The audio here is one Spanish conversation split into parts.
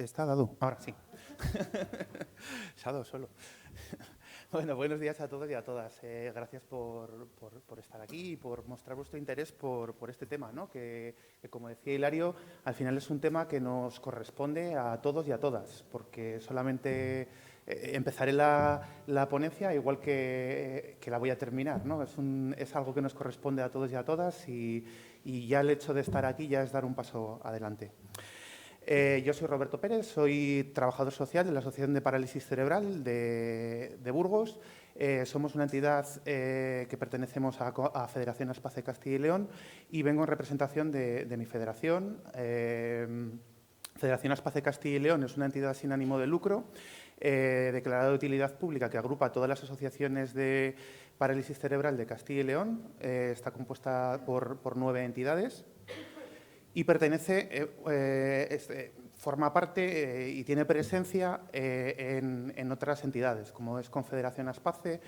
¿Está dado? Ahora sí. Se ha dado solo. Bueno, buenos días a todos y a todas. Gracias por estar aquí y por mostrar vuestro interés por este tema, ¿no? Que, como decía Hilario, al final es un tema que nos corresponde a todos y a todas, porque solamente empezaré la ponencia igual que la voy a terminar, ¿no? Es algo que nos corresponde a todos y a todas y ya el hecho de estar aquí ya es dar un paso adelante. Yo soy Roberto Pérez, soy trabajador social de la Asociación de Parálisis Cerebral de Burgos. Somos una entidad que pertenecemos a Federación Aspace Castilla y León y vengo en representación de mi federación. Federación Aspace Castilla y León es una entidad sin ánimo de lucro, declarada de utilidad pública, que agrupa a todas las asociaciones de parálisis cerebral de Castilla y León. Está compuesta por 9 entidades. Y pertenece, forma parte y tiene presencia en otras entidades, como es Confederación Aspace,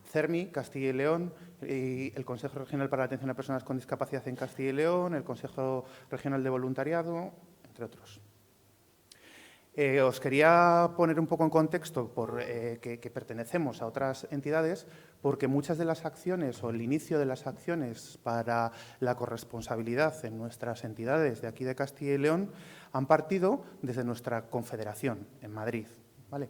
CERMI, Castilla y León, y el Consejo Regional para la Atención a Personas con Discapacidad en Castilla y León, el Consejo Regional de Voluntariado, entre otros. Os quería poner un poco en contexto que pertenecemos a otras entidades, porque muchas de las acciones o el inicio de las acciones para la corresponsabilidad en nuestras entidades de aquí de Castilla y León han partido desde nuestra confederación en Madrid, ¿vale?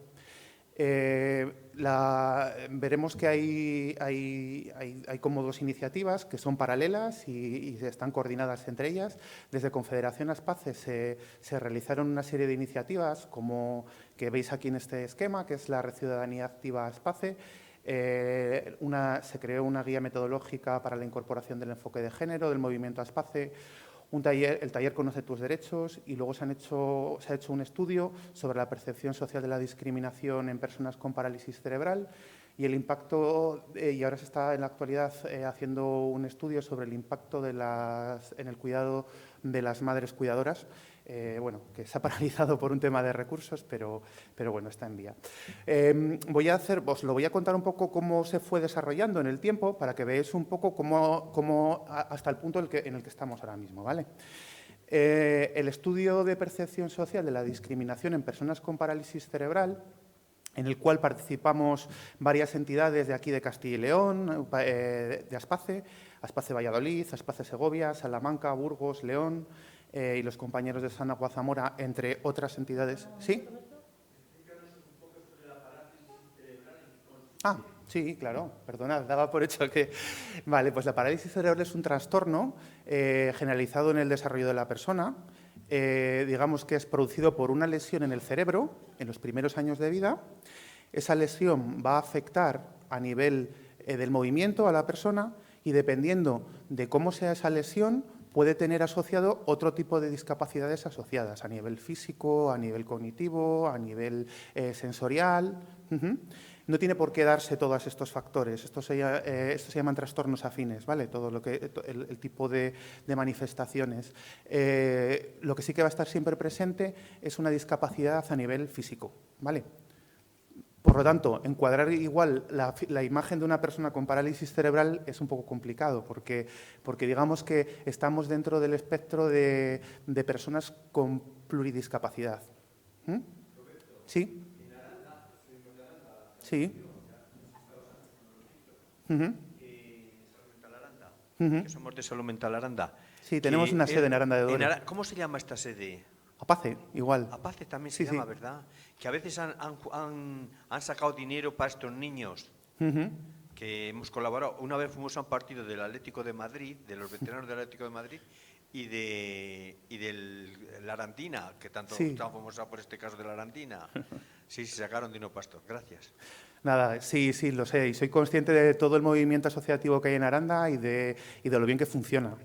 Veremos que hay como dos iniciativas que son paralelas y están coordinadas entre ellas. Desde Confederación Aspace se realizaron una serie de iniciativas, como que veis aquí en este esquema, que es la Red Ciudadanía Activa Aspace. Se creó una guía metodológica para la incorporación del enfoque de género del movimiento Aspace. El taller Conoce tus derechos, y luego se ha hecho un estudio sobre la percepción social de la discriminación en personas con parálisis cerebral y el impacto, y ahora se está en la actualidad haciendo un estudio sobre el impacto en el cuidado de las madres cuidadoras, que se ha paralizado por un tema de recursos, pero bueno, está en vía. Os lo voy a contar un poco cómo se fue desarrollando en el tiempo para que veáis un poco cómo hasta el punto en el que estamos ahora mismo, ¿vale? El estudio de percepción social de la discriminación en personas con parálisis cerebral, en el cual participamos varias entidades de aquí de Castilla y León, de Aspace, Aspace Valladolid, Aspace Segovia, Salamanca, Burgos, León, y los compañeros de San Agua Zamora, entre otras entidades. ¿Sí? Ah, sí, claro, perdonad, daba por hecho que… Vale, pues la parálisis cerebral es un trastorno generalizado en el desarrollo de la persona, digamos que es producido por una lesión en el cerebro en los primeros años de vida. Esa lesión va a afectar a nivel del movimiento a la persona y, dependiendo de cómo sea esa lesión, puede tener asociado otro tipo de discapacidades asociadas a nivel físico, a nivel cognitivo, a nivel sensorial. No tiene por qué darse todos estos factores. Estos se llaman trastornos afines, ¿vale? Todo el tipo de manifestaciones. Lo que sí que va a estar siempre presente es una discapacidad a nivel físico, ¿vale? Por lo tanto, encuadrar igual la imagen de una persona con parálisis cerebral es un poco complicado, porque digamos que estamos dentro del espectro de personas con pluridiscapacidad. ¿Sí? Sí. Que somos de Salud Mental Aranda. Sí, tenemos una sede en Aranda de Duero. ¿Cómo se llama esta sede? Apace, igual. Apace también se llama, ¿verdad? Que a veces han sacado dinero para estos niños, que hemos colaborado. Una vez fuimos a un partido del Atlético de Madrid, de los veteranos del Atlético de Madrid, y de la Arandina, que tanto tan famosa por este caso de la Arandina. Sí, se sacaron dinero para esto. Gracias. Nada, sí, lo sé, y soy consciente de todo el movimiento asociativo que hay en Aranda y de lo bien que funciona,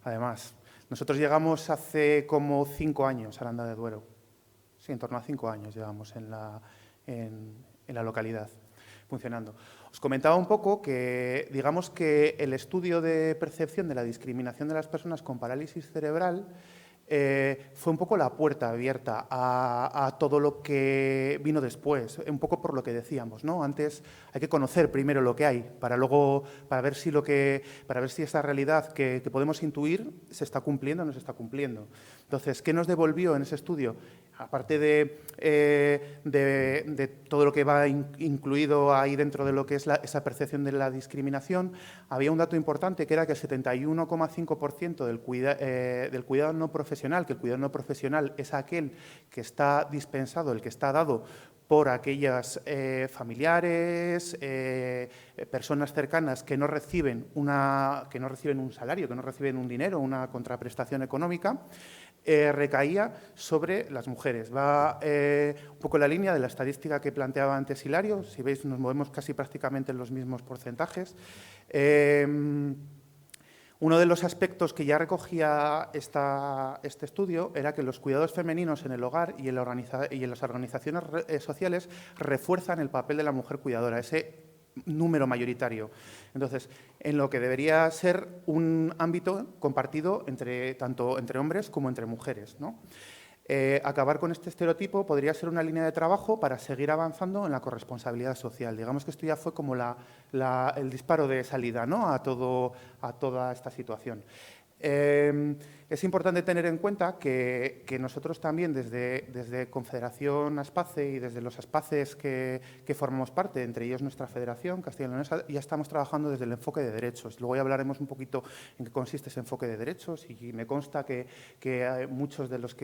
además. Nosotros llegamos hace como 5 años a Aranda de Duero. Sí, en torno a 5 años llevamos en la localidad funcionando. Os comentaba un poco que, digamos que el estudio de percepción de la discriminación de las personas con parálisis cerebral fue un poco la puerta abierta a todo lo que vino después, un poco por lo que decíamos, ¿no? Antes hay que conocer primero lo que hay para ver si esa realidad que podemos intuir se está cumpliendo o no se está cumpliendo. Entonces, ¿qué nos devolvió en ese estudio? aparte de todo lo que va incluido ahí dentro de lo que es esa percepción de la discriminación, había un dato importante que era que el 71,5% del cuidado no profesional, que el cuidado no profesional es aquel que está dispensado, el que está dado por aquellas familiares, personas cercanas que no reciben un salario, que no reciben un dinero, una contraprestación económica, recaía sobre las mujeres. Va un poco en la línea de la estadística que planteaba antes Hilario. Si veis, nos movemos casi prácticamente en los mismos porcentajes. Uno de los aspectos que ya recogía este estudio era que los cuidados femeninos en el hogar y en las organizaciones sociales refuerzan el papel de la mujer cuidadora, ese número mayoritario. Entonces, en lo que debería ser un ámbito compartido tanto entre hombres como entre mujeres, ¿no? Acabar con este estereotipo podría ser una línea de trabajo para seguir avanzando en la corresponsabilidad social. Digamos que esto ya fue como el disparo de salida, ¿no?, a toda esta situación. Es importante tener en cuenta que nosotros también desde Confederación Aspace y desde los Aspaces que formamos parte, entre ellos nuestra federación castilla-leonesa, ya estamos trabajando desde el enfoque de derechos. Luego ya hablaremos un poquito en qué consiste ese enfoque de derechos y me consta que muchos de los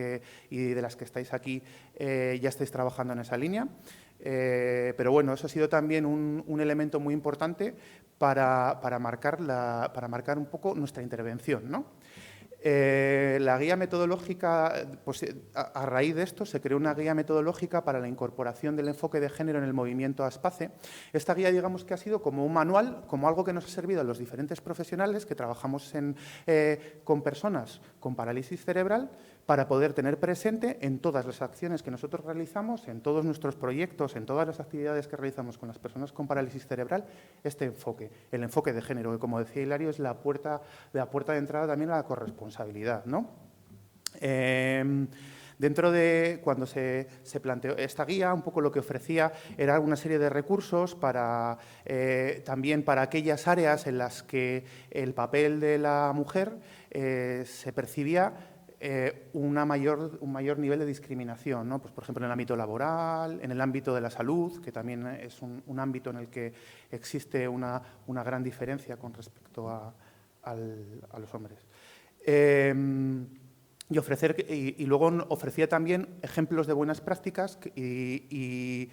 y de las que estáis aquí ya estáis trabajando en esa línea. Pero bueno, eso ha sido también un elemento muy importante para marcar un poco nuestra intervención, ¿no? La guía metodológica, pues a raíz de esto se creó una guía metodológica para la incorporación del enfoque de género en el movimiento Aspace. Esta guía, digamos que ha sido como un manual, como algo que nos ha servido a los diferentes profesionales que trabajamos con personas con parálisis cerebral, para poder tener presente en todas las acciones que nosotros realizamos, en todos nuestros proyectos, en todas las actividades que realizamos con las personas con parálisis cerebral, este enfoque, el enfoque de género, que como decía Hilario, es la puerta de entrada también a la corresponsabilidad, ¿no? Dentro de cuando se planteó esta guía, un poco lo que ofrecía era una serie de recursos también para aquellas áreas en las que el papel de la mujer se percibía un mayor nivel de discriminación, ¿no? Pues, por ejemplo, en el ámbito laboral, en el ámbito de la salud, que también es un ámbito en el que existe una gran diferencia con respecto a los hombres. Y luego ofrecía también ejemplos de buenas prácticas y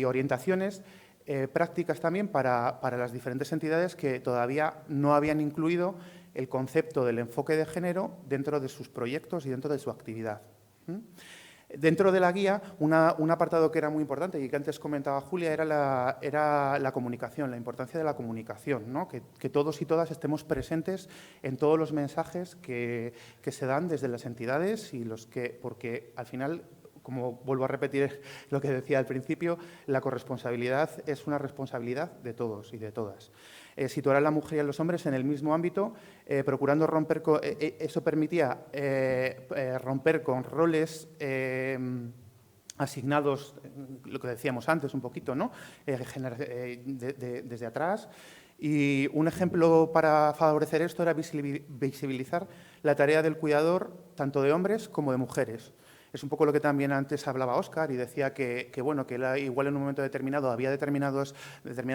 orientaciones prácticas también para las diferentes entidades que todavía no habían incluido el concepto del enfoque de género dentro de sus proyectos y dentro de su actividad. Dentro de la guía, un apartado que era muy importante y que antes comentaba Julia era la comunicación, la importancia de la comunicación, ¿no? Que todos y todas estemos presentes en todos los mensajes que se dan desde las entidades porque al final, como vuelvo a repetir lo que decía al principio, la corresponsabilidad es una responsabilidad de todos y de todas. Situar a la mujer y a los hombres en el mismo ámbito, procurando romper con… eso permitía romper con roles asignados, lo que decíamos antes un poquito, ¿no? Desde atrás. Y un ejemplo para favorecer esto era visibilizar la tarea del cuidador tanto de hombres como de mujeres. Es un poco lo que también antes hablaba Óscar y decía que igual en un momento determinado había determinadas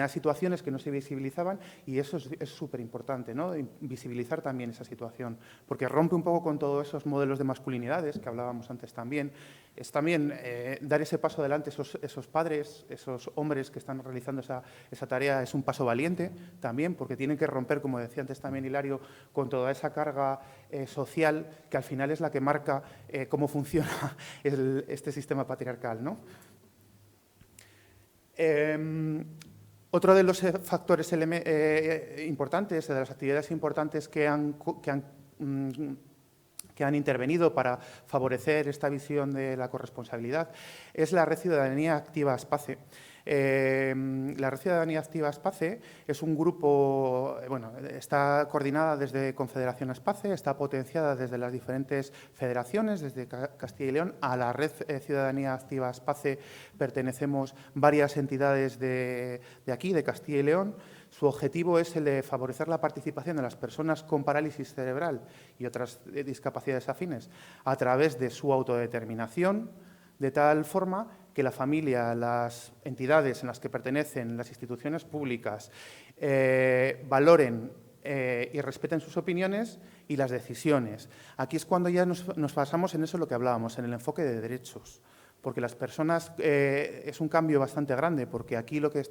situaciones que no se visibilizaban y eso es súper importante, ¿no? Visibilizar también esa situación, porque rompe un poco con todos esos modelos de masculinidades que hablábamos antes también. Es también dar ese paso adelante, esos padres, esos hombres que están realizando esa tarea, es un paso valiente también, porque tienen que romper, como decía antes también Hilario, con toda esa carga social que al final es la que marca cómo funciona este sistema patriarcal, ¿no? Otro de los factores importantes, de las actividades importantes que han intervenido para favorecer esta visión de la corresponsabilidad es la Red Ciudadanía Activa Aspace. La Red Ciudadanía Activa Aspace es un grupo, está coordinada desde Confederación Aspace, está potenciada desde las diferentes federaciones, desde Castilla y León. A la Red Ciudadanía Activa Aspace pertenecemos varias entidades de aquí, de Castilla y León. Su objetivo es el de favorecer la participación de las personas con parálisis cerebral y otras discapacidades afines a través de su autodeterminación, de tal forma que la familia, las entidades en las que pertenecen, las instituciones públicas, valoren y respeten sus opiniones y las decisiones. Aquí es cuando ya nos basamos en eso lo que hablábamos, en el enfoque de derechos. Porque las personas es un cambio bastante grande, porque aquí lo que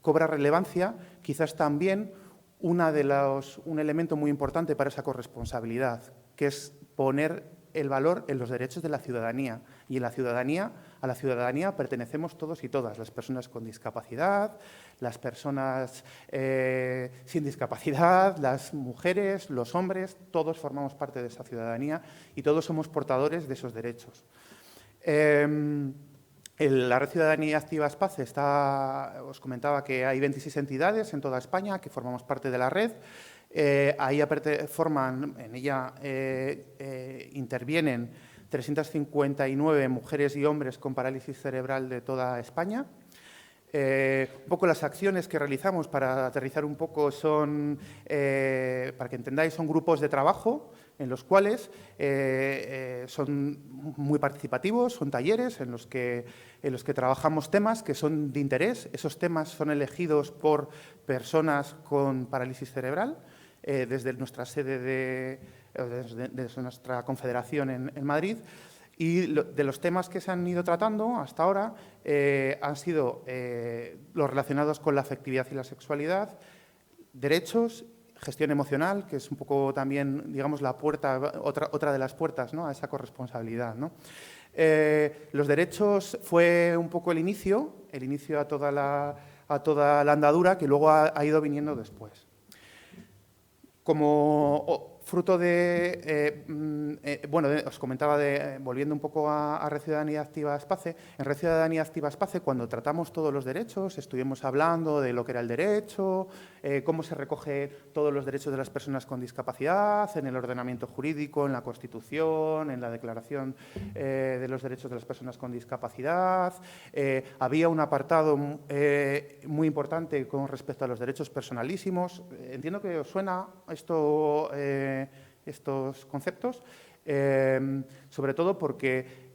cobra relevancia, quizás también un elemento muy importante para esa corresponsabilidad, que es poner el valor en los derechos de la ciudadanía. Y a la ciudadanía pertenecemos todos y todas, las personas con discapacidad, las personas sin discapacidad, las mujeres, los hombres, todos formamos parte de esa ciudadanía y todos somos portadores de esos derechos. La Red Ciudadanía Activa Espace os comentaba que hay 26 entidades en toda España que formamos parte de la red. En ella intervienen 359 mujeres y hombres con parálisis cerebral de toda España. Un poco las acciones que realizamos, para aterrizar un poco, son, para que entendáis, son grupos de trabajo en los cuales son muy participativos, son talleres en los que trabajamos temas que son de interés. Esos temas son elegidos por personas con parálisis cerebral desde nuestra sede desde nuestra confederación en Madrid. Y de los temas que se han ido tratando hasta ahora han sido los relacionados con la afectividad y la sexualidad, derechos, gestión emocional, que es un poco también, digamos, otra de las puertas, ¿no?, a esa corresponsabilidad, ¿no? Los derechos fue un poco el inicio a toda la andadura que luego ha ido viniendo después. Como fruto os comentaba, volviendo un poco a Red Ciudadanía Activa Espace, en Red Ciudadanía Activa Espace, cuando tratamos todos los derechos, estuvimos hablando de lo que era el derecho, cómo se recoge todos los derechos de las personas con discapacidad en el ordenamiento jurídico, en la Constitución, en la Declaración de los Derechos de las Personas con Discapacidad. Había un apartado muy importante con respecto a los derechos personalísimos. Entiendo que os suena esto, estos conceptos, sobre todo porque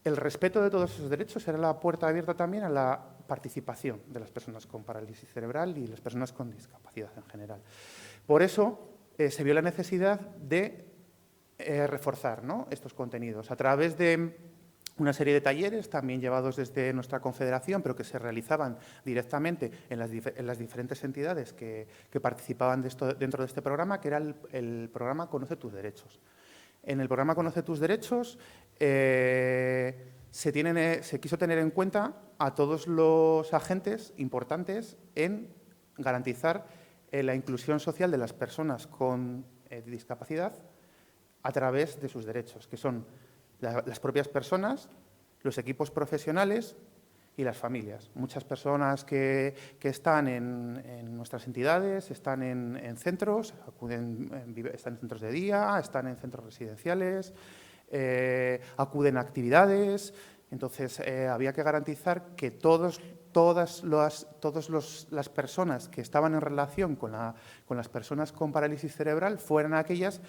el respeto de todos esos derechos era la puerta abierta también a la participación de las personas con parálisis cerebral y las personas con discapacidad en general. Por eso se vio la necesidad de reforzar, ¿no?, estos contenidos a través de una serie de talleres también llevados desde nuestra confederación, pero que se realizaban directamente en las diferentes entidades que participaban dentro de este programa, que era el programa Conoce tus derechos. En el programa Conoce tus derechos se quiso tener en cuenta a todos los agentes importantes en garantizar la inclusión social de las personas con discapacidad a través de sus derechos, que son las propias personas, los equipos profesionales y las familias. Muchas personas que están en nuestras entidades, están en centros, están en centros de día, están en centros residenciales, acuden a actividades. Entonces, había que garantizar que todas las personas que estaban en relación con las personas con parálisis cerebral fueran aquellas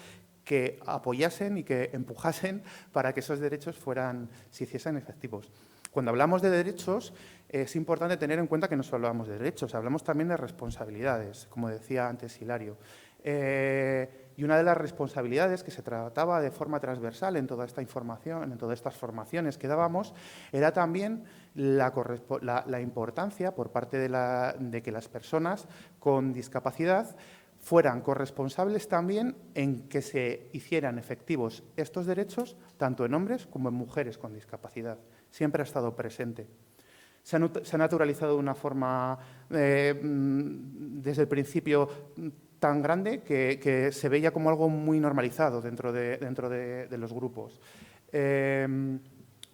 que apoyasen y que empujasen para que esos derechos se hiciesen efectivos. Cuando hablamos de derechos, es importante tener en cuenta que no solo hablamos de derechos, hablamos también de responsabilidades, como decía antes Hilario. Y una de las responsabilidades que se trataba de forma transversal en toda esta información, en todas estas formaciones que dábamos, era también la importancia por parte de que las personas con discapacidad fueran corresponsables también en que se hicieran efectivos estos derechos tanto en hombres como en mujeres con discapacidad. Siempre ha estado presente. Se ha naturalizado de una forma, desde el principio, tan grande que se veía como algo muy normalizado dentro de los grupos.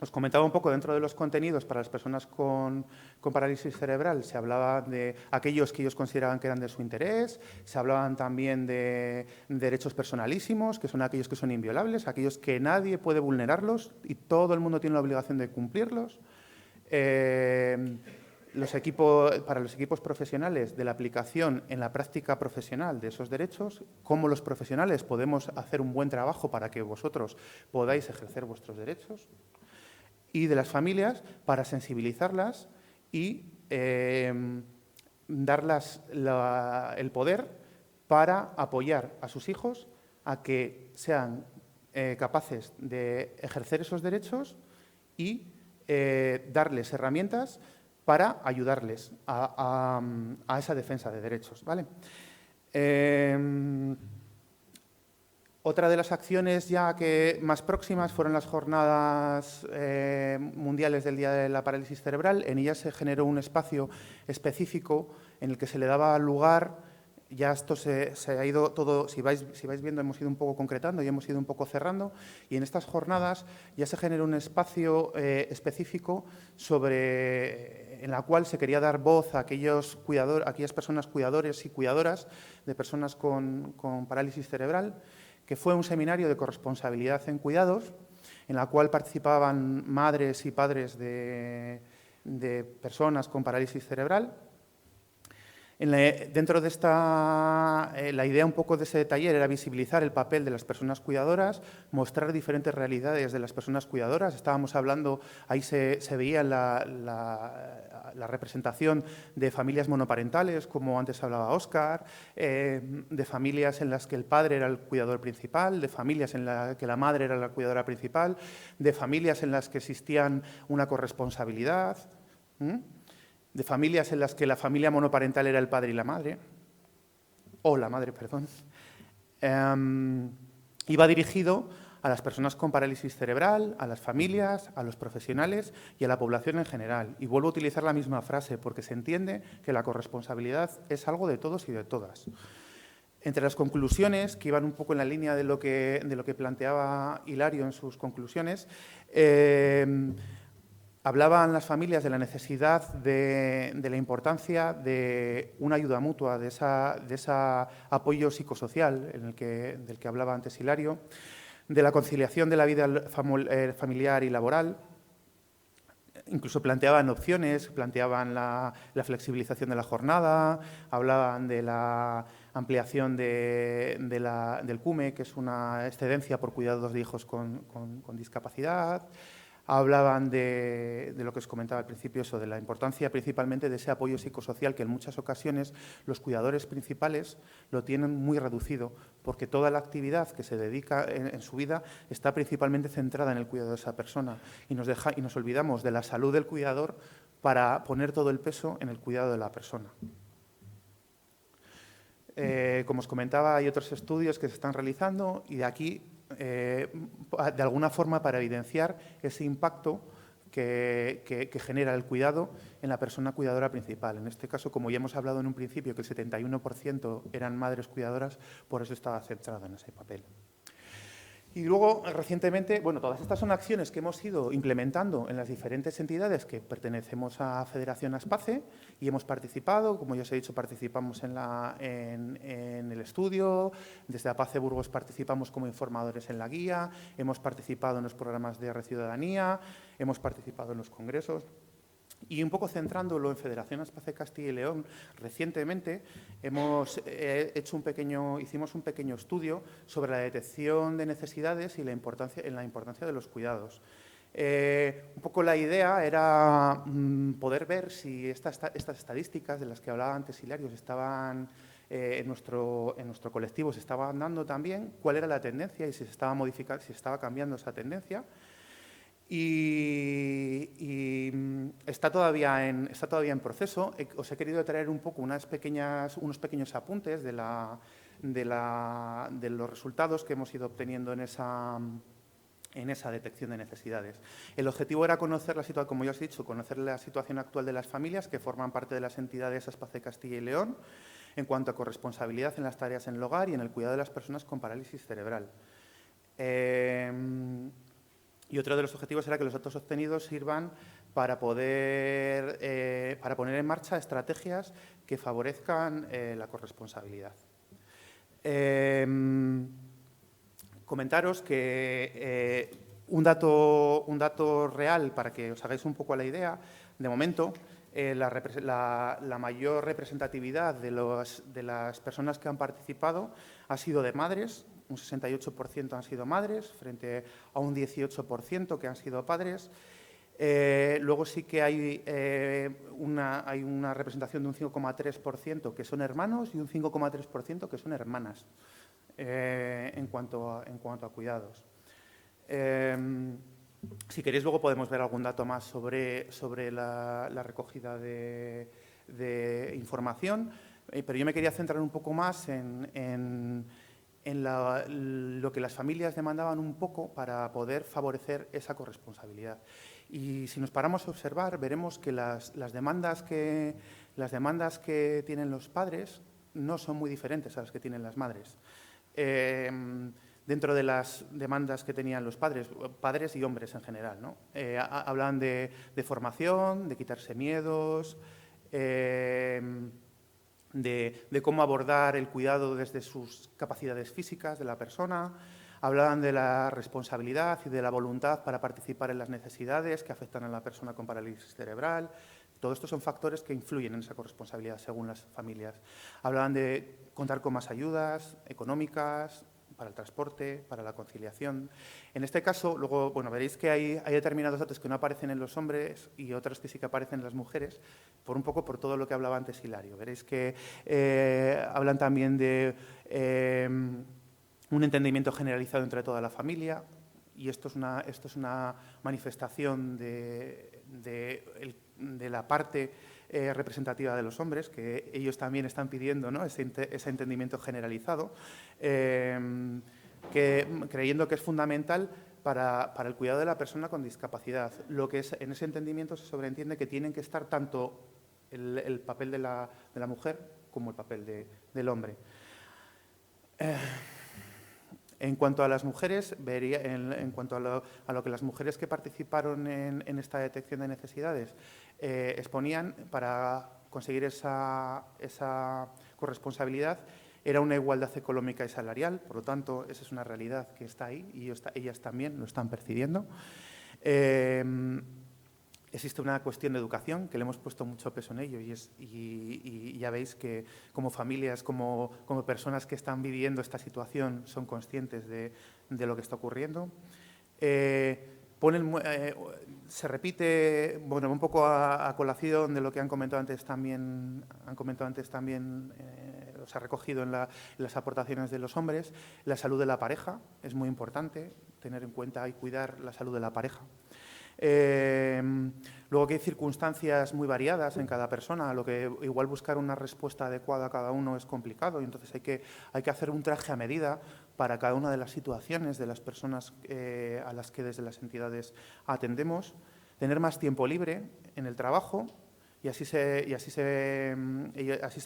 Os comentaba un poco dentro de los contenidos para las personas con parálisis cerebral. Se hablaba de aquellos que ellos consideraban que eran de su interés, se hablaban también de derechos personalísimos, que son aquellos que son inviolables, aquellos que nadie puede vulnerarlos y todo el mundo tiene la obligación de cumplirlos. para los equipos profesionales de la aplicación en la práctica profesional de esos derechos, cómo los profesionales podemos hacer un buen trabajo para que vosotros podáis ejercer vuestros derechos, y de las familias para sensibilizarlas y darles el poder para apoyar a sus hijos a que sean capaces de ejercer esos derechos y darles herramientas para ayudarles a esa defensa de derechos, ¿vale? Otra de las acciones ya que más próximas fueron las jornadas mundiales del Día de la Parálisis Cerebral. En ellas se generó un espacio específico en el que se le daba lugar. Ya esto se ha ido todo, si vais viendo, hemos ido un poco concretando y hemos ido un poco cerrando. Y en estas jornadas ya se generó un espacio específico en la cual se quería dar voz a aquellas personas cuidadores y cuidadoras de personas con parálisis cerebral, que fue un seminario de corresponsabilidad en cuidados, en la cual participaban madres y padres de personas con parálisis cerebral. Dentro de la idea un poco de ese taller era visibilizar el papel de las personas cuidadoras, mostrar diferentes realidades de las personas cuidadoras. Estábamos hablando, ahí se veía la representación de familias monoparentales, como antes hablaba Óscar, de familias en las que el padre era el cuidador principal, de familias en las que la madre era la cuidadora principal, de familias en las que existían una corresponsabilidad, de familias en las que la familia monoparental era el padre y la madre, o la madre, perdón. Iba dirigido a las personas con parálisis cerebral, a las familias, a los profesionales y a la población en general. Y vuelvo a utilizar la misma frase porque se entiende que la corresponsabilidad es algo de todos y de todas. Entre las conclusiones, que iban un poco en la línea de lo que planteaba Hilario en sus conclusiones, hablaban las familias de la necesidad de la importancia de una ayuda mutua, de ese apoyo psicosocial del que hablaba antes Hilario, de la conciliación de la vida familiar y laboral. Incluso planteaban opciones, planteaban la flexibilización de la jornada, hablaban de la ampliación del CUME, que es una excedencia por cuidados de hijos con discapacidad. Hablaban de lo que os comentaba al principio, eso, de la importancia principalmente de ese apoyo psicosocial que en muchas ocasiones los cuidadores principales lo tienen muy reducido, porque toda la actividad que se dedica en su vida está principalmente centrada en el cuidado de esa persona y nos olvidamos de la salud del cuidador para poner todo el peso en el cuidado de la persona. Como os comentaba, hay otros estudios que se están realizando y de aquí de alguna forma para evidenciar ese impacto que genera el cuidado en la persona cuidadora principal. En este caso, como ya hemos hablado en un principio, que el 71% eran madres cuidadoras, por eso estaba centrada en ese papel. Y luego, recientemente, bueno, todas estas son acciones que hemos ido implementando en las diferentes entidades que pertenecemos a Federación Aspace y hemos participado, como ya os he dicho, participamos en el estudio, desde Apace Burgos participamos como informadores en la guía, hemos participado en los programas de Ciudadanía, hemos participado en los congresos. Y un poco centrándolo en Federación Aspace Castilla y León, recientemente hicimos un pequeño estudio sobre la detección de necesidades y la importancia de los cuidados. Un poco la idea era poder ver si estas estadísticas de las que hablaba antes Hilario estaban en nuestro colectivo, se estaban dando también, cuál era la tendencia y si se estaba modificando, si estaba cambiando esa tendencia. Y está todavía en proceso. Os he querido traer un poco unos pequeños apuntes de los resultados que hemos ido obteniendo en esa detección de necesidades. El objetivo era conocer como ya os he dicho, conocer la situación actual de las familias que forman parte de las entidades Aspace Castilla y León en cuanto a corresponsabilidad en las tareas en el hogar y en el cuidado de las personas con parálisis cerebral. Y otro de los objetivos era que los datos obtenidos sirvan para poner en marcha estrategias que favorezcan la corresponsabilidad. Comentaros que un dato real para que os hagáis un poco la idea, de momento, la mayor representatividad de las personas que han participado ha sido de madres, un 68% han sido madres, frente a un 18% que han sido padres. Luego sí que hay una representación de un 5,3% que son hermanos y un 5,3% que son hermanas en cuanto a cuidados. Si queréis, luego podemos ver algún dato más sobre la recogida de información, pero yo me quería centrar un poco más en lo que las familias demandaban un poco para poder favorecer esa corresponsabilidad. Y si nos paramos a observar, veremos que las demandas que tienen los padres no son muy diferentes a las que tienen las madres. Dentro de las demandas que tenían los padres y hombres en general, ¿no? Hablan de formación, de quitarse miedos, de cómo abordar el cuidado desde sus capacidades físicas de la persona. Hablaban de la responsabilidad y de la voluntad para participar en las necesidades que afectan a la persona con parálisis cerebral. Todo esto son factores que influyen en esa corresponsabilidad según las familias. Hablaban de contar con más ayudas económicas, para el transporte, para la conciliación. En este caso, luego, bueno, veréis que hay determinados datos que no aparecen en los hombres y otros que sí que aparecen en las mujeres, por todo lo que hablaba antes Hilario. Veréis que hablan también de un entendimiento generalizado entre toda la familia, y esto es una manifestación de la parte representativa de los hombres, que ellos también están pidiendo, ¿no?, ese entendimiento generalizado, creyendo que es fundamental para el cuidado de la persona con discapacidad. Lo que es, en ese entendimiento se sobreentiende que tienen que estar tanto el papel de la mujer como el papel del hombre. En cuanto a las mujeres, en cuanto a lo que las mujeres que participaron en esta detección de necesidades exponían para conseguir esa corresponsabilidad, era una igualdad económica y salarial. Por lo tanto, esa es una realidad que está ahí y ellas también lo están percibiendo. Existe una cuestión de educación, que le hemos puesto mucho peso en ello, y ya veis que como familias, como personas que están viviendo esta situación, son conscientes de lo que está ocurriendo. Se repite, bueno, un poco a colación de lo que han comentado antes también, se ha recogido en las aportaciones de los hombres. La salud de la pareja es muy importante, tener en cuenta y cuidar la salud de la pareja. Luego que hay circunstancias muy variadas en cada persona, a lo que igual buscar una respuesta adecuada a cada uno es complicado, y entonces hay que hacer un traje a medida para cada una de las situaciones de las personas a las que desde las entidades atendemos. Tener más tiempo libre en el trabajo, y así se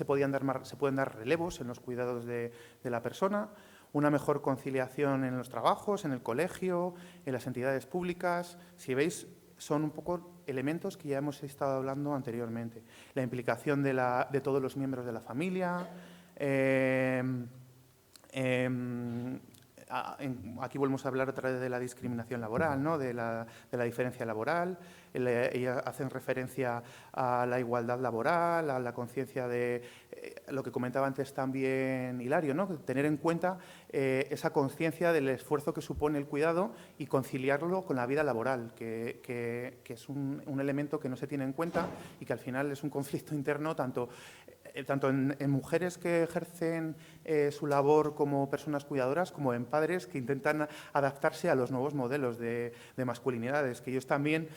pueden dar relevos en los cuidados de la persona. Una mejor conciliación en los trabajos, en el colegio, en las entidades públicas. Si veis, son un poco elementos que ya hemos estado hablando anteriormente. La implicación de todos los miembros de la familia. Aquí volvemos a hablar otra vez de la discriminación laboral, ¿no?, de la diferencia laboral. Ellas hacen referencia a la igualdad laboral, a la conciencia de lo que comentaba antes también Hilario, ¿no?, tener en cuenta esa conciencia del esfuerzo que supone el cuidado y conciliarlo con la vida laboral, que es un elemento que no se tiene en cuenta y que al final es un conflicto interno tanto en mujeres que ejercen su labor como personas cuidadoras, como en padres que intentan adaptarse a los nuevos modelos de masculinidades, que ellos también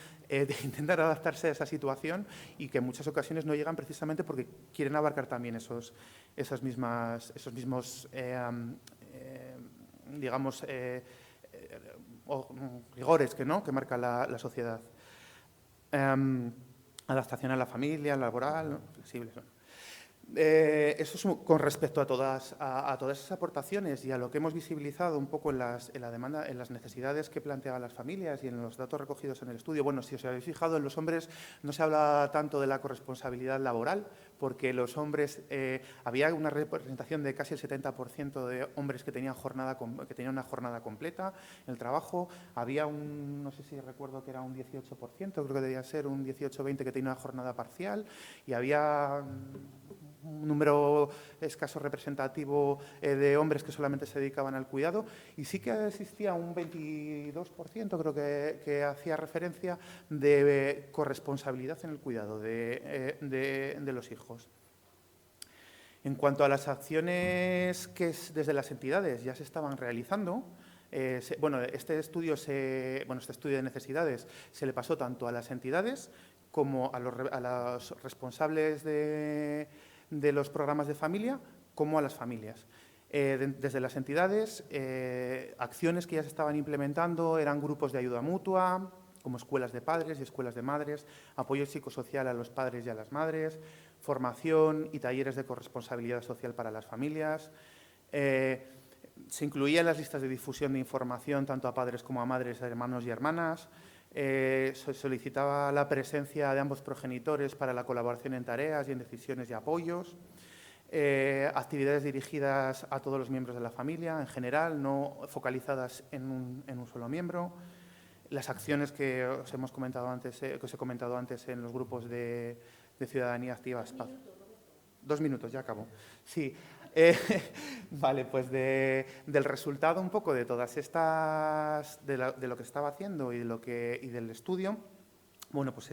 intentan adaptarse a esa situación y que en muchas ocasiones no llegan precisamente porque quieren abarcar también esos mismos digamos, rigores que marca la sociedad. Adaptación a la familia, laboral, flexibles. Eso es con respecto a todas esas aportaciones y a lo que hemos visibilizado un poco en la demanda, en las necesidades que planteaban las familias y en los datos recogidos en el estudio. Bueno, si os habéis fijado, en los hombres no se habla tanto de la corresponsabilidad laboral, porque los hombres, había una representación de casi el 70% de hombres que tenían una jornada completa en el trabajo. Había no sé si recuerdo que era un 18%, creo que debía ser un 18-20% que tenía una jornada parcial, y había un número escaso representativo de hombres que solamente se dedicaban al cuidado, y sí que existía un 22%, creo que hacía referencia de corresponsabilidad en el cuidado de los hijos. En cuanto a las acciones que desde las entidades ya se estaban realizando, este estudio de necesidades se le pasó tanto a las entidades como a los responsables de los programas de familia, como a las familias. Desde las entidades, acciones que ya se estaban implementando eran grupos de ayuda mutua, como escuelas de padres y escuelas de madres, apoyo psicosocial a los padres y a las madres, formación y talleres de corresponsabilidad social para las familias. Se incluían las listas de difusión de información tanto a padres como a madres, hermanos y hermanas. Se solicitaba la presencia de ambos progenitores para la colaboración en tareas y en decisiones y apoyos. Actividades dirigidas a todos los miembros de la familia en general, no focalizadas en un solo miembro. Las acciones que os he comentado antes en los grupos de ciudadanía activa. 2 minutos, ya acabo. Sí. Vale, pues del resultado un poco de todas estas, de lo que estaba haciendo y del estudio, bueno, pues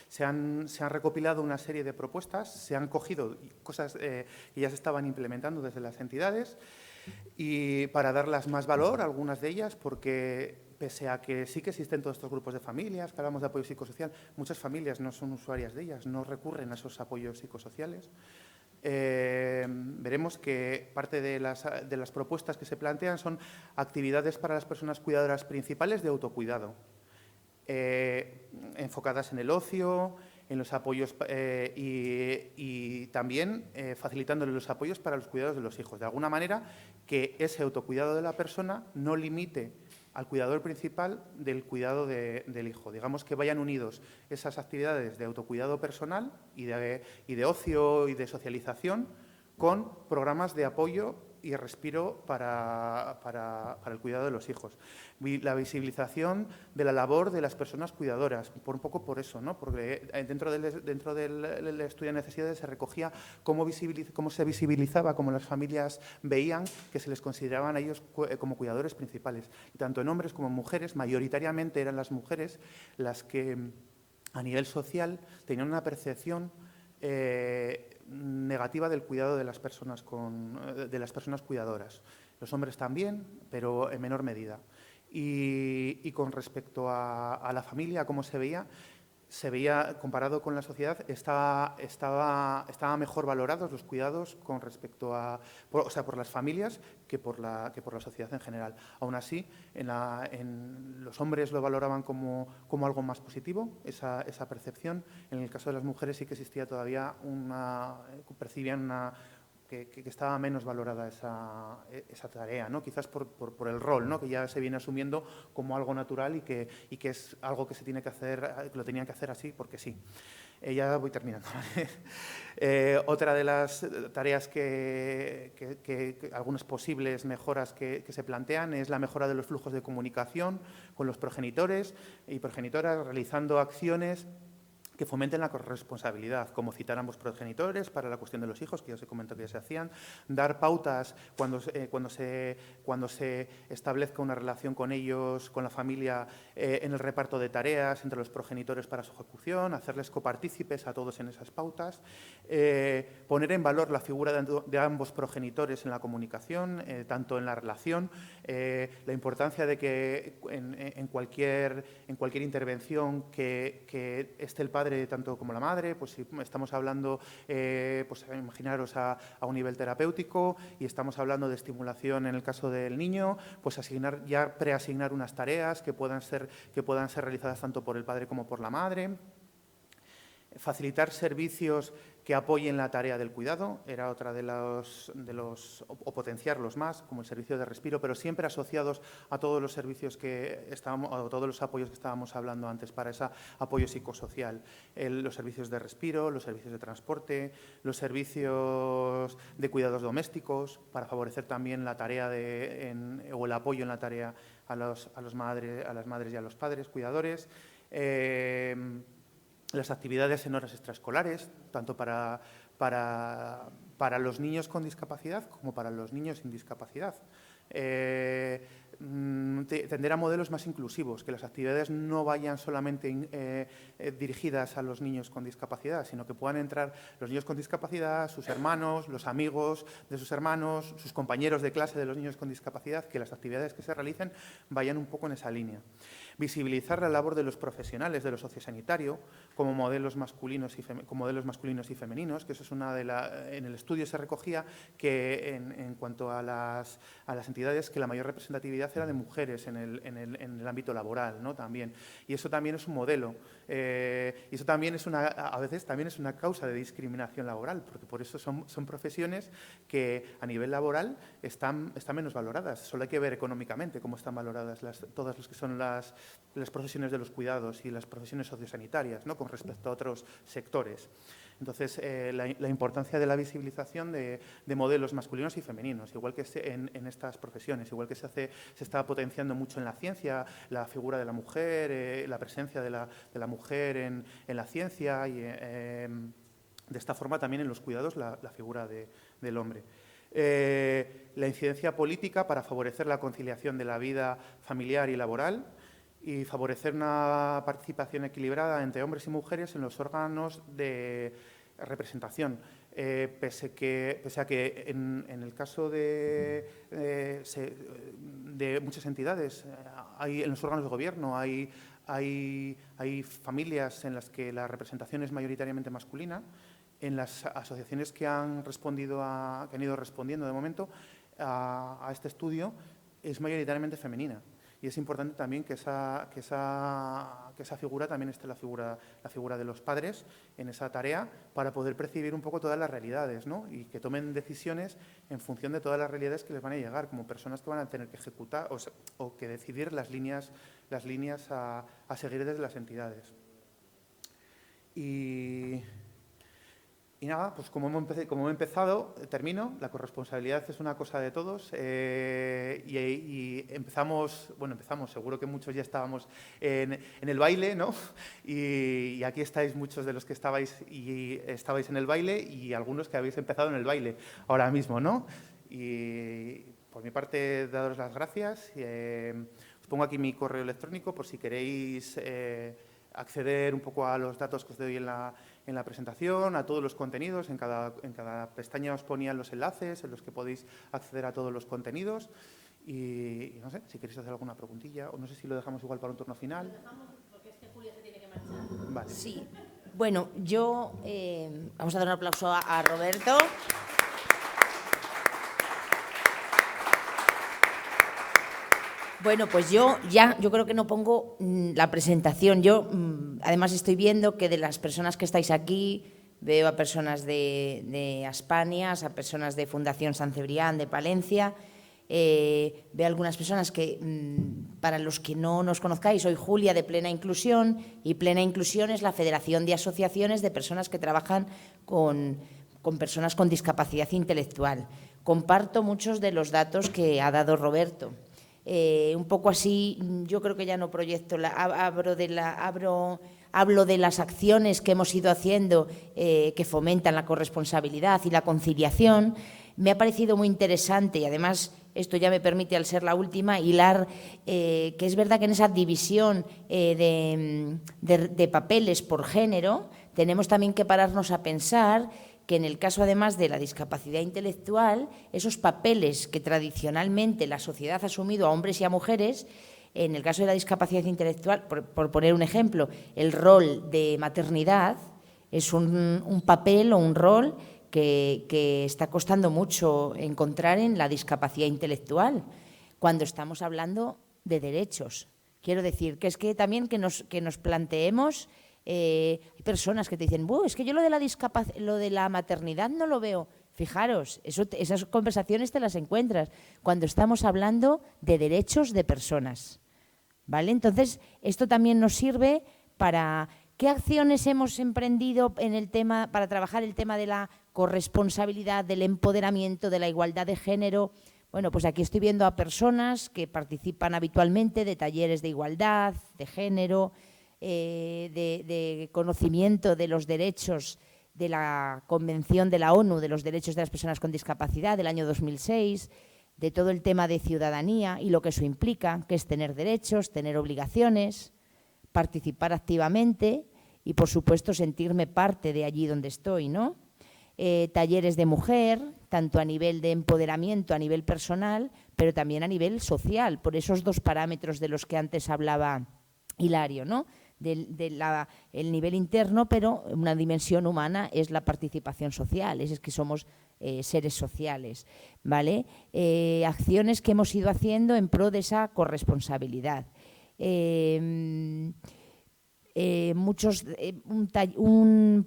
se han recopilado una serie de propuestas, se han cogido cosas que ya se estaban implementando desde las entidades, y para darlas más valor, algunas de ellas, porque pese a que sí que existen todos estos grupos de familias, que hablamos de apoyo psicosocial, muchas familias no son usuarias de ellas, no recurren a esos apoyos psicosociales. Veremos que parte de las propuestas que se plantean son actividades para las personas cuidadoras principales de autocuidado, enfocadas en el ocio, en los apoyos y también facilitándole los apoyos para los cuidados de los hijos. De alguna manera, que ese autocuidado de la persona no limite al cuidador principal del cuidado del hijo. Digamos que vayan unidos esas actividades de autocuidado personal y de ocio y de socialización con programas de apoyo y respiro para el cuidado de los hijos. La visibilización de la labor de las personas cuidadoras, un poco por eso, ¿no? Porque dentro del estudio de necesidades se recogía cómo se visibilizaba, cómo las familias veían que se les consideraban a ellos como cuidadores principales. Y tanto en hombres como en mujeres, mayoritariamente eran las mujeres las que a nivel social tenían una percepción negativa del cuidado de las personas cuidadoras. Los hombres también, pero en menor medida. Y con respecto a la familia, cómo se veía, comparado con la sociedad, estaba mejor valorados los cuidados con respecto por las familias que por la sociedad en general. Aún así, los hombres lo valoraban como algo más positivo, esa percepción. En el caso de las mujeres sí que existía todavía percibían que estaba menos valorada esa tarea, ¿no? Quizás por el rol, ¿no? Que ya se viene asumiendo como algo natural y que es algo que se tiene que hacer, que lo tenían que hacer así porque sí. Ya voy terminando. Otra de las tareas algunas posibles mejoras que se plantean es la mejora de los flujos de comunicación con los progenitores y progenitoras, realizando acciones que fomenten la corresponsabilidad, como citar a ambos progenitores para la cuestión de los hijos, que ya os he comentado que ya se hacían, dar pautas cuando se establezca una relación con ellos, con la familia, en el reparto de tareas entre los progenitores para su ejecución, hacerles copartícipes a todos en esas pautas, poner en valor la figura de ambos progenitores en la comunicación, tanto en la relación, la importancia de que en cualquier intervención que esté el padre tanto como la madre, pues si estamos hablando, pues imaginaros a un nivel terapéutico y estamos hablando de estimulación en el caso del niño, pues preasignar unas tareas que puedan ser realizadas tanto por el padre como por la madre. Facilitar servicios que apoyen la tarea del cuidado, era otra o potenciarlos más, como el servicio de respiro, pero siempre asociados a todos los servicios a todos los apoyos que estábamos hablando antes para ese apoyo psicosocial. Los servicios de respiro, los servicios de transporte, los servicios de cuidados domésticos, para favorecer también la tarea o el apoyo en la tarea a las madres y a los padres cuidadores. Las actividades en horas extraescolares, tanto para los niños con discapacidad como para los niños sin discapacidad. Tender a modelos más inclusivos, que las actividades no vayan solamente dirigidas a los niños con discapacidad, sino que puedan entrar los niños con discapacidad, sus hermanos, los amigos de sus hermanos, sus compañeros de clase de los niños con discapacidad, que las actividades que se realicen vayan un poco en esa línea. Visibilizar la labor de los profesionales de lo sociosanitario como modelos masculinos y femeninos, que eso es en el estudio se recogía que en cuanto a las entidades, que la mayor representatividad era de mujeres en el ámbito laboral, ¿no? También. Y eso también es un modelo. Y eso también a veces también es una causa de discriminación laboral, porque por eso son profesiones que a nivel laboral están menos valoradas. Solo hay que ver económicamente cómo están valoradas todas las que son las profesiones de los cuidados y las profesiones sociosanitarias, ¿no? Con respecto a otros sectores. Entonces, la importancia de la visibilización de modelos masculinos y femeninos, igual que en estas profesiones, igual que se está potenciando mucho en la ciencia, la figura de la mujer, la presencia de la mujer en la ciencia y de esta forma también en los cuidados la figura del hombre. La incidencia política para favorecer la conciliación de la vida familiar y laboral, y favorecer una participación equilibrada entre hombres y mujeres en los órganos de representación. Pese a que en el caso de muchas entidades, en los órganos de gobierno hay familias en las que la representación es mayoritariamente masculina. En las asociaciones que han ido respondiendo de momento a este estudio es mayoritariamente femenina. Y es importante también que esa figura también esté la figura de los padres en esa tarea, para poder percibir un poco todas las realidades, ¿no? Y que tomen decisiones en función de todas las realidades que les van a llegar, como personas que van a tener que ejecutar o que decidir las líneas a seguir desde las entidades. Y nada, pues como he empezado, termino. La corresponsabilidad es una cosa de todos y empezamos, seguro que muchos ya estábamos en el baile, ¿no? Y aquí estáis muchos de los que estabais en el baile y algunos que habéis empezado en el baile ahora mismo, ¿no? Y por mi parte, daros las gracias. Os pongo aquí mi correo electrónico por si queréis acceder un poco a los datos que os doy en la presentación, a todos los contenidos. En cada pestaña os ponían los enlaces en los que podéis acceder a todos los contenidos. Y no sé, si queréis hacer alguna preguntilla, o no sé si lo dejamos igual para un turno final. Lo dejamos porque es que Julia se tiene que marchar. Vale. Sí. Bueno, vamos a dar un aplauso a Roberto. Bueno, pues yo creo que no pongo la presentación. Yo, además, estoy viendo que de las personas que estáis aquí, veo a personas de Aspanias, a personas de Fundación San Cebrián, de Palencia. Veo algunas personas que, para los que no nos conozcáis, soy Julia de Plena Inclusión, y Plena Inclusión es la Federación de Asociaciones de Personas que trabajan con personas con discapacidad intelectual. Comparto muchos de los datos que ha dado Roberto. Un poco así, yo creo que ya no proyecto, hablo de las acciones que hemos ido haciendo que fomentan la corresponsabilidad y la conciliación. Me ha parecido muy interesante y además esto ya me permite, al ser la última, hilar que es verdad que en esa división de papeles por género tenemos también que pararnos a pensar que en el caso, además de la discapacidad intelectual, esos papeles que tradicionalmente la sociedad ha asumido a hombres y a mujeres, en el caso de la discapacidad intelectual, por poner un ejemplo, el rol de maternidad es un papel o un rol que está costando mucho encontrar en la discapacidad intelectual, cuando estamos hablando de derechos. Quiero decir que es que también que nos planteemos Hay personas que te dicen, es que yo lo de la maternidad no lo veo. Fijaros, esas conversaciones te las encuentras cuando estamos hablando de derechos de personas, ¿vale? Entonces, esto también nos sirve para… ¿Qué acciones hemos emprendido en el tema, para trabajar el tema de la corresponsabilidad, del empoderamiento, de la igualdad de género? Bueno, pues aquí estoy viendo a personas que participan habitualmente de talleres de igualdad, de género, de conocimiento de los derechos de la Convención de la ONU de los Derechos de las Personas con Discapacidad del año 2006, de todo el tema de ciudadanía y lo que eso implica, que es tener derechos, tener obligaciones, participar activamente y, por supuesto, sentirme parte de allí donde estoy, ¿no? Talleres de mujer, tanto a nivel de empoderamiento, a nivel personal, pero también a nivel social, por esos dos parámetros de los que antes hablaba Hilario, ¿no? El nivel interno, pero una dimensión humana es la participación social, es que somos seres sociales, ¿vale? Acciones que hemos ido haciendo en pro de esa corresponsabilidad. Un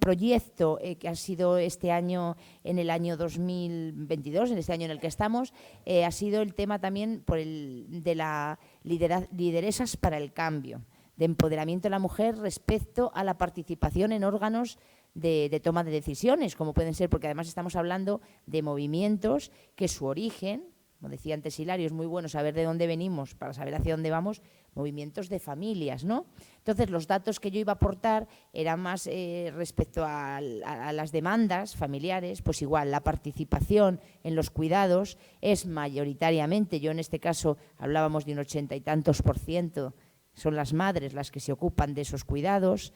proyecto que ha sido este año, en el año 2022, en este año en el que estamos, ha sido el tema también de la lideresas para el cambio, de empoderamiento de la mujer respecto a la participación en órganos de toma de decisiones, como pueden ser, porque además estamos hablando de movimientos que su origen, como decía antes Hilario, es muy bueno saber de dónde venimos para saber hacia dónde vamos, movimientos de familias, ¿no? Entonces, los datos que yo iba a aportar eran más respecto a las demandas familiares, pues igual, la participación en los cuidados es mayoritariamente, yo en este caso hablábamos de un 80 y tantos %, son las madres las que se ocupan de esos cuidados.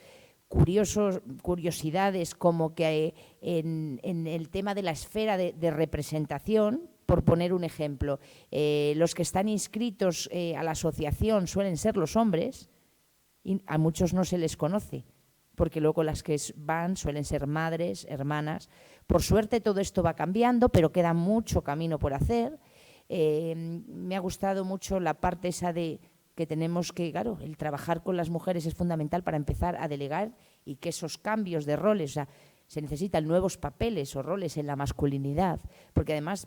Curiosidades como que en el tema de la esfera de representación, por poner un ejemplo, los que están inscritos a la asociación suelen ser los hombres y a muchos no se les conoce, porque luego las que van suelen ser madres, hermanas. Por suerte todo esto va cambiando, pero queda mucho camino por hacer. Me ha gustado mucho la parte esa de que tenemos que, claro, el trabajar con las mujeres es fundamental para empezar a delegar y que esos cambios de roles, o sea, se necesitan nuevos papeles o roles en la masculinidad, porque además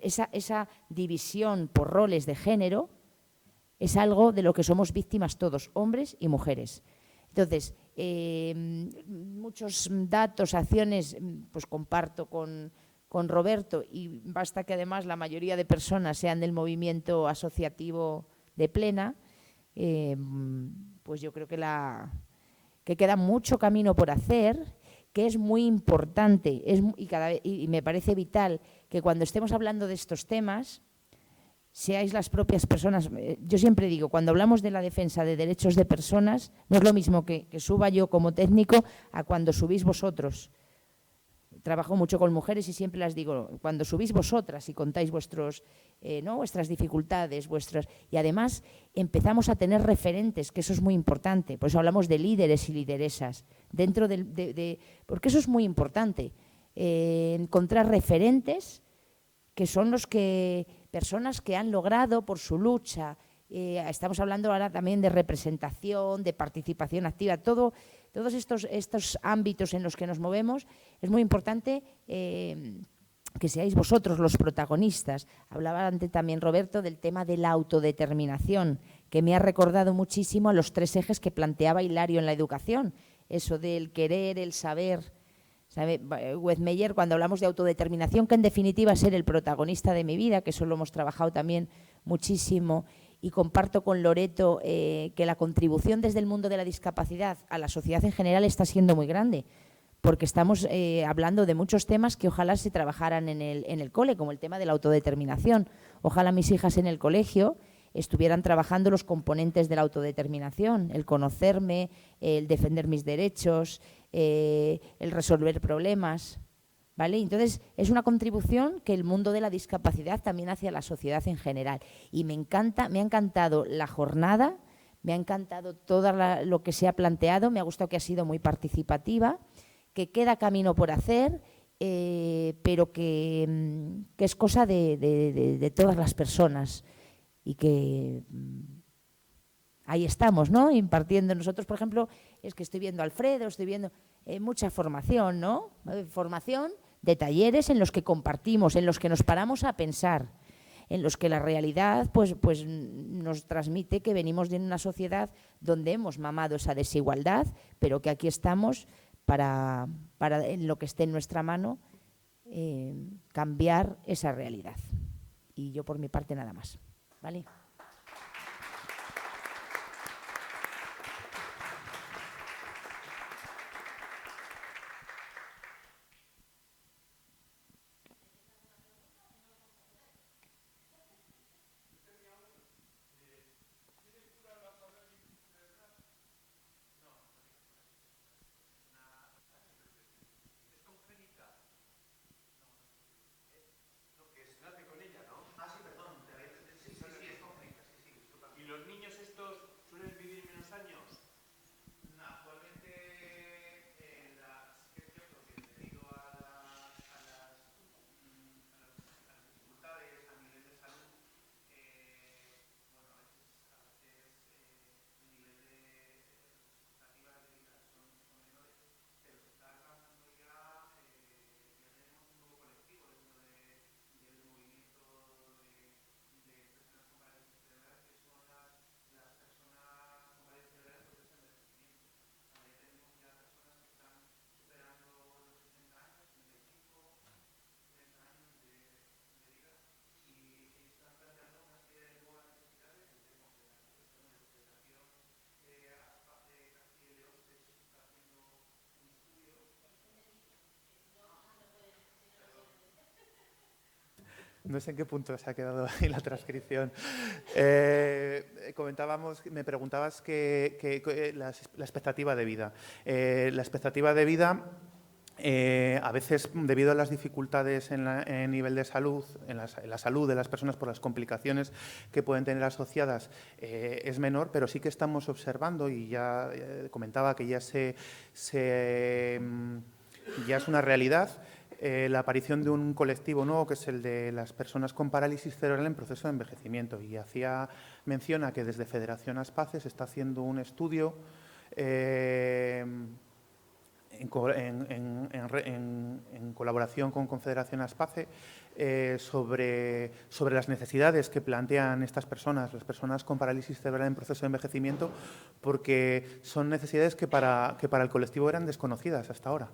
esa división por roles de género es algo de lo que somos víctimas todos, hombres y mujeres. Entonces, muchos datos, acciones, pues comparto con Roberto, y basta que además la mayoría de personas sean del movimiento asociativo de Plena, pues yo creo que queda mucho camino por hacer, que es muy importante y me parece vital que cuando estemos hablando de estos temas seáis las propias personas. Yo siempre digo, cuando hablamos de la defensa de derechos de personas, no es lo mismo que suba yo como técnico a cuando subís vosotros. Trabajo mucho con mujeres y siempre las digo, cuando subís vosotras y contáis vuestras dificultades, y además empezamos a tener referentes, que eso es muy importante, por eso hablamos de líderes y lideresas, porque eso es muy importante, encontrar referentes que son personas que han logrado por su lucha. Estamos hablando ahora también de representación, de participación activa, todos estos ámbitos en los que nos movemos. Es muy importante que seáis vosotros los protagonistas. Hablaba antes también Roberto del tema de la autodeterminación, que me ha recordado muchísimo a los 3 ejes que planteaba Hilario en la educación, eso del querer, el saber. ¿Sabe? Weizsäcker, cuando hablamos de autodeterminación, que en definitiva es ser el protagonista de mi vida, que eso lo hemos trabajado también muchísimo, y comparto con Loreto que la contribución desde el mundo de la discapacidad a la sociedad en general está siendo muy grande, porque estamos hablando de muchos temas que ojalá se trabajaran en el cole, como el tema de la autodeterminación. Ojalá mis hijas en el colegio estuvieran trabajando los componentes de la autodeterminación, el conocerme, el defender mis derechos, el resolver problemas, ¿vale? Entonces, es una contribución que el mundo de la discapacidad también hace a la sociedad en general. Y me ha encantado la jornada, me ha encantado todo lo que se ha planteado, me ha gustado que ha sido muy participativa, que queda camino por hacer, pero que es cosa de todas las personas y que ahí estamos, ¿no? Impartiendo nosotros, por ejemplo, es que estoy viendo a Alfredo, estoy viendo mucha formación, ¿no? Formación de talleres en los que compartimos, en los que nos paramos a pensar, en los que la realidad pues nos transmite que venimos de una sociedad donde hemos mamado esa desigualdad, pero que aquí estamos para en lo que esté en nuestra mano, cambiar esa realidad. Y yo por mi parte nada más, ¿vale? ¿Y los niños estos suelen vivir menos años? Actualmente, sí que es cierto que debido a las dificultades a nivel de salud, bueno, a veces el nivel de expectativas de vida son menores, pero se está alcanzando ya tenemos un nuevo colectivo dentro del movimiento de personas con parálisis cerebral, que son las personas con parálisis cerebral en proceso de envejecimiento. Ahí tenemos ya personas que están superando los 60 años, 65, 30 años de vida, y están planteando una serie de nuevas necesidades de confederación. Castilla y León se está haciendo un estudio. No sé en qué punto se ha quedado ahí la transcripción. Me preguntabas la expectativa de vida. La expectativa de vida, a veces, debido a las dificultades en nivel de salud, en la salud de las personas por las complicaciones que pueden tener asociadas, es menor, pero sí que estamos observando, y ya comentaba que ya es una realidad, la aparición de un colectivo nuevo, que es el de las personas con parálisis cerebral en proceso de envejecimiento. Y hacía mención a que desde Federación Aspace se está haciendo un estudio en colaboración con Confederación Aspace sobre las necesidades que plantean estas personas, las personas con parálisis cerebral en proceso de envejecimiento, porque son necesidades que para el colectivo eran desconocidas hasta ahora.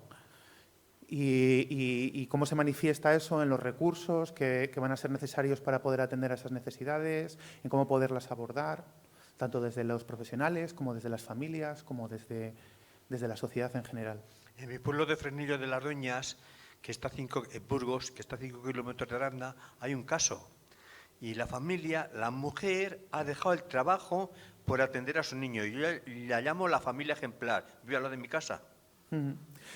Y cómo se manifiesta eso en los recursos que van a ser necesarios para poder atender a esas necesidades, en cómo poderlas abordar, tanto desde los profesionales como desde las familias, como desde la sociedad en general. En mi pueblo de Fresnillo de las Dueñas, Burgos, que está a 5 kilómetros de Aranda, hay un caso. Y la familia, la mujer, ha dejado el trabajo por atender a su niño. Yo la llamo la familia ejemplar. Vivo al lado de mi casa.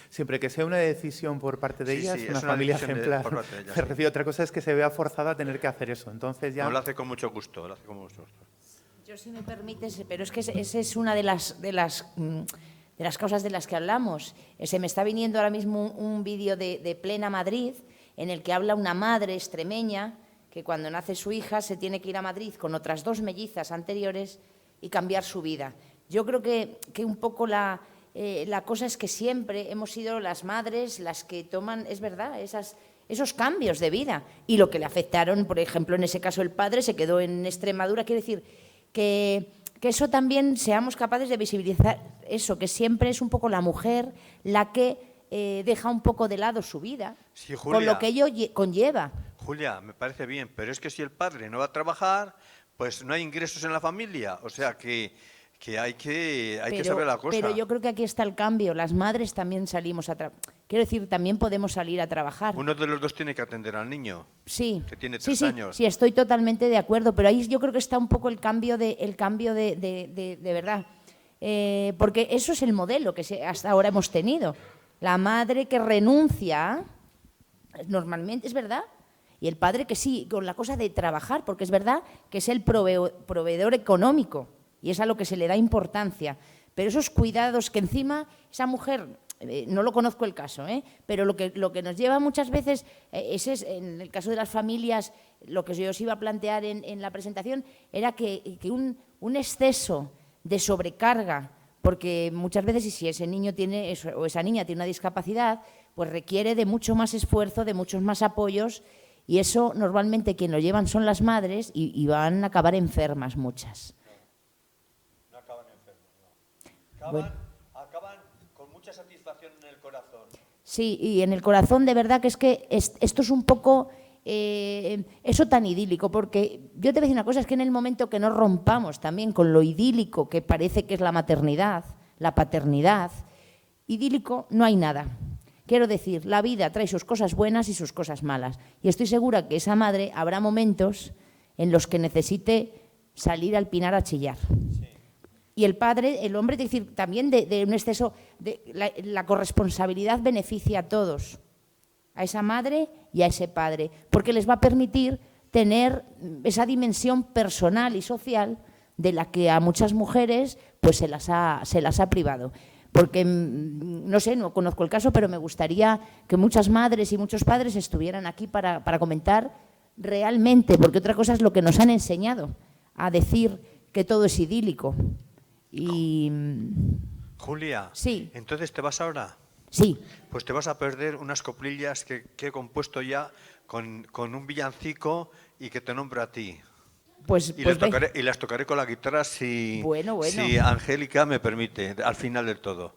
Siempre que sea una decisión por parte de ella, es una familia ejemplar. Me refiero, otra cosa es que se vea forzada a tener que hacer eso. Entonces ya... No, lo hace con mucho gusto, Yo, si me permites, pero es que esa es una de las cosas de las que hablamos. Se me está viniendo ahora mismo un vídeo de Plena Madrid, en el que habla una madre extremeña que cuando nace su hija se tiene que ir a Madrid con otras 2 mellizas anteriores y cambiar su vida. Yo creo que un poco la cosa es que siempre hemos sido las madres las que toman, es verdad, esos cambios de vida. Y lo que le afectaron, por ejemplo, en ese caso el padre se quedó en Extremadura. Quiere decir que eso también seamos capaces de visibilizar eso, que siempre es un poco la mujer la que deja un poco de lado su vida, sí, Julia, con lo que ello conlleva. Julia, me parece bien, pero es que si el padre no va a trabajar, pues no hay ingresos en la familia. O sea que hay que saber la cosa. Pero yo creo que aquí está el cambio. Las madres también salimos a trabajar. Quiero decir, también podemos salir a trabajar. Uno de los dos tiene que atender al niño. Sí. Que tiene 3 años. Sí, estoy totalmente de acuerdo. Pero ahí yo creo que está un poco el cambio de verdad. Porque eso es el modelo que hasta ahora hemos tenido. La madre que renuncia, normalmente, es verdad. Y el padre que sí, con la cosa de trabajar, porque es verdad que es el proveedor económico. Y es a lo que se le da importancia. Pero esos cuidados que encima esa mujer, no lo conozco el caso, pero lo que nos lleva muchas veces, en el caso de las familias, lo que yo os iba a plantear en la presentación, era que un exceso de sobrecarga, porque muchas veces si ese niño tiene o esa niña tiene una discapacidad, pues requiere de mucho más esfuerzo, de muchos más apoyos, y eso normalmente quien lo llevan son las madres y van a acabar enfermas muchas. No acaban enfermos, no. Bueno. Acaban con mucha satisfacción en el corazón. Sí, y en el corazón de verdad que es que esto es un poco eso tan idílico, porque yo te voy a decir una cosa, es que en el momento que nos rompamos también con lo idílico que parece que es la maternidad, la paternidad, idílico no hay nada. Quiero decir, la vida trae sus cosas buenas y sus cosas malas, y estoy segura que esa madre habrá momentos en los que necesite salir al pinar a chillar. Sí. Y el padre, el hombre, es decir, también de un exceso, la corresponsabilidad beneficia a todos, a esa madre y a ese padre, porque les va a permitir tener esa dimensión personal y social de la que a muchas mujeres pues se las ha privado. Porque, no sé, no conozco el caso, pero me gustaría que muchas madres y muchos padres estuvieran aquí para comentar realmente, porque otra cosa es lo que nos han enseñado, a decir que todo es idílico. Y Julia, sí. ¿Entonces te vas ahora? Sí. Pues te vas a perder unas coplillas que he compuesto ya con un villancico y que te nombro a ti. Y las tocaré con la guitarra si Angélica me permite, al final del todo.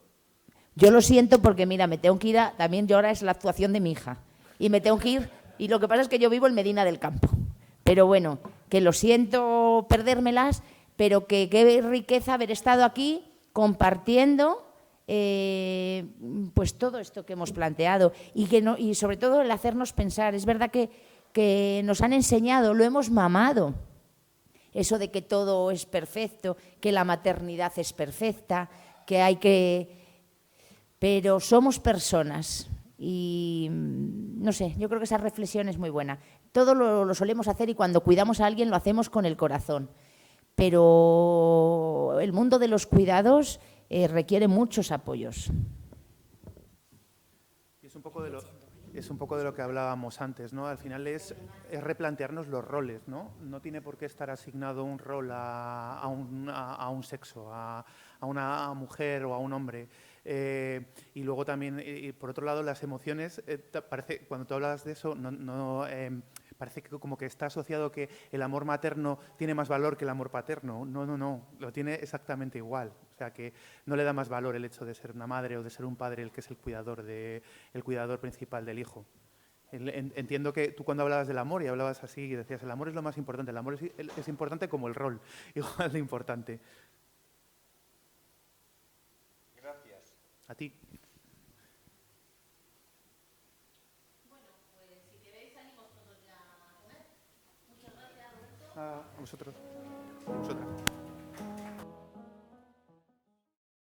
Yo lo siento porque, mira, me tengo que ir también yo ahora es la actuación de mi hija. Y me tengo que ir, y lo que pasa es que yo vivo en Medina del Campo. Pero bueno, que lo siento perdérmelas, pero que qué riqueza haber estado aquí compartiendo pues todo esto que hemos planteado y sobre todo el hacernos pensar. Es verdad que nos han enseñado, lo hemos mamado, eso de que todo es perfecto, que la maternidad es perfecta, que hay que... Pero somos personas y, no sé, yo creo que esa reflexión es muy buena. Todo lo solemos hacer y cuando cuidamos a alguien lo hacemos con el corazón. Pero el mundo de los cuidados requiere muchos apoyos. Es un poco de lo que hablábamos antes, ¿no? Al final es replantearnos los roles, ¿no? No tiene por qué estar asignado un rol a un sexo, a una mujer o a un hombre. Y luego también, por otro lado, las emociones, parece, cuando tú hablas de eso, parece que como que está asociado que el amor materno tiene más valor que el amor paterno. No, lo tiene exactamente igual. O sea, que no le da más valor el hecho de ser una madre o de ser un padre el que es el cuidador principal del hijo. Entiendo que tú cuando hablabas del amor y hablabas así y decías el amor es lo más importante, el amor es importante como el rol, igual de importante. Gracias. A ti. Bueno, pues si queréis salimos todos ya a comer. Muchas gracias, Roberto. A vosotros.